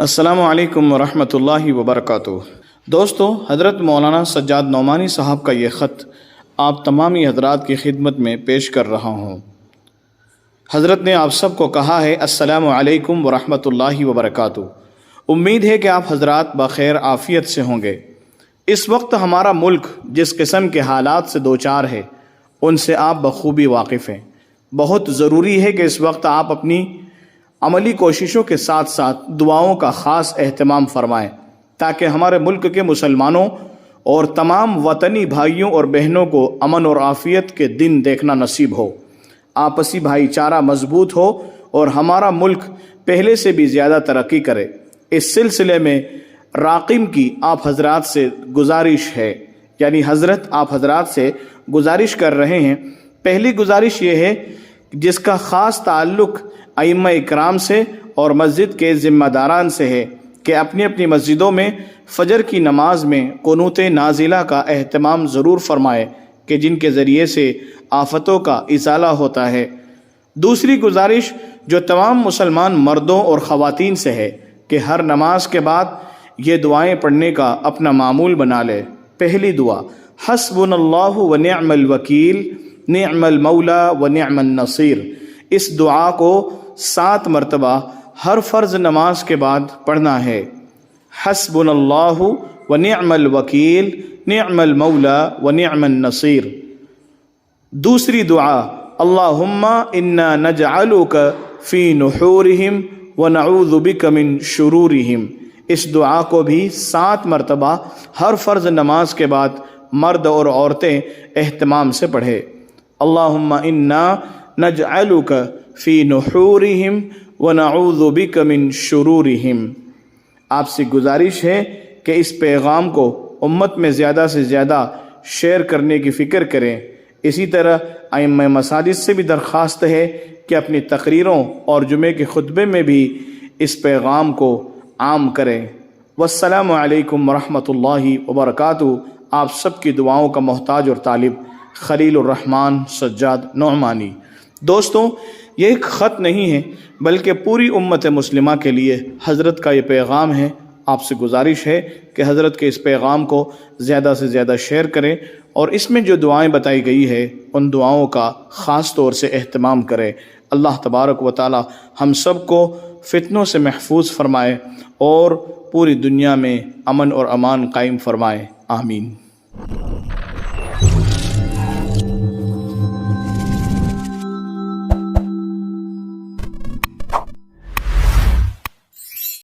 السلام علیکم ورحمۃ اللہ وبرکاتہ۔ دوستو، حضرت مولانا سجاد نعمانی صاحب کا یہ خط آپ تمامی حضرات کی خدمت میں پیش کر رہا ہوں۔ حضرت نے آپ سب کو کہا ہے السلام علیکم ورحمۃ اللہ وبرکاتہ۔ امید ہے کہ آپ حضرات بخیر عافیت سے ہوں گے۔ اس وقت ہمارا ملک جس قسم کے حالات سے دوچار ہے ان سے آپ بخوبی واقف ہیں۔ بہت ضروری ہے کہ اس وقت آپ اپنی عملی کوششوں کے ساتھ ساتھ دعاؤں کا خاص اہتمام فرمائیں تاکہ ہمارے ملک کے مسلمانوں اور تمام وطنی بھائیوں اور بہنوں کو امن اور عافیت کے دن دیکھنا نصیب ہو، آپسی بھائی چارہ مضبوط ہو اور ہمارا ملک پہلے سے بھی زیادہ ترقی کرے۔ اس سلسلے میں راقم کی آپ حضرات سے گزارش ہے، یعنی حضرت آپ حضرات سے گزارش کر رہے ہیں۔ پہلی گزارش یہ ہے جس کا خاص تعلق ائمہ اکرام سے اور مسجد کے ذمہ داران سے ہے کہ اپنی اپنی مسجدوں میں فجر کی نماز میں قنوت نازلہ کا اہتمام ضرور فرمائے کہ جن کے ذریعے سے آفتوں کا ازالہ ہوتا ہے۔ دوسری گزارش جو تمام مسلمان مردوں اور خواتین سے ہے کہ ہر نماز کے بعد یہ دعائیں پڑھنے کا اپنا معمول بنا لے۔ پہلی دعا حسبنا اللہ ونعم الوکیل نعم المولا ونعم النصیر۔ اس دعا کو 7 مرتبہ ہر فرض نماز کے بعد پڑھنا ہے۔ حسبنا اللہ ونعم الوکیل نعم المولا ونعم النصیر۔ دوسری دعا اللہم انا نجعلک فی نحورہم ونعوذ بک من شرورہم۔ اس دعا کو بھی 7 مرتبہ ہر فرض نماز کے بعد مرد اور عورتیں اہتمام سے پڑھے۔ اللہم انا نجعلک فی نحورہم ونعوذ بک من شرورہم۔ آپ سے گزارش ہے کہ اس پیغام کو امت میں زیادہ سے زیادہ شیئر کرنے کی فکر کریں۔ اسی طرح ائمہ مساجد سے بھی درخواست ہے کہ اپنی تقریروں اور جمعے کے خطبے میں بھی اس پیغام کو عام کریں۔ والسلام علیکم ورحمۃ اللہ وبرکاتہ۔ آپ سب کی دعاؤں کا محتاج اور طالب خلیل الرحمن سجاد نعمانی۔ دوستوں، یہ ایک خط نہیں ہے بلکہ پوری امت مسلمہ کے لیے حضرت کا یہ پیغام ہے۔ آپ سے گزارش ہے کہ حضرت کے اس پیغام کو زیادہ سے زیادہ شیئر کریں اور اس میں جو دعائیں بتائی گئی ہے ان دعاؤں کا خاص طور سے اہتمام کریں۔ اللہ تبارک و تعالی ہم سب کو فتنوں سے محفوظ فرمائے اور پوری دنیا میں امن اور امان قائم فرمائے۔ آمین۔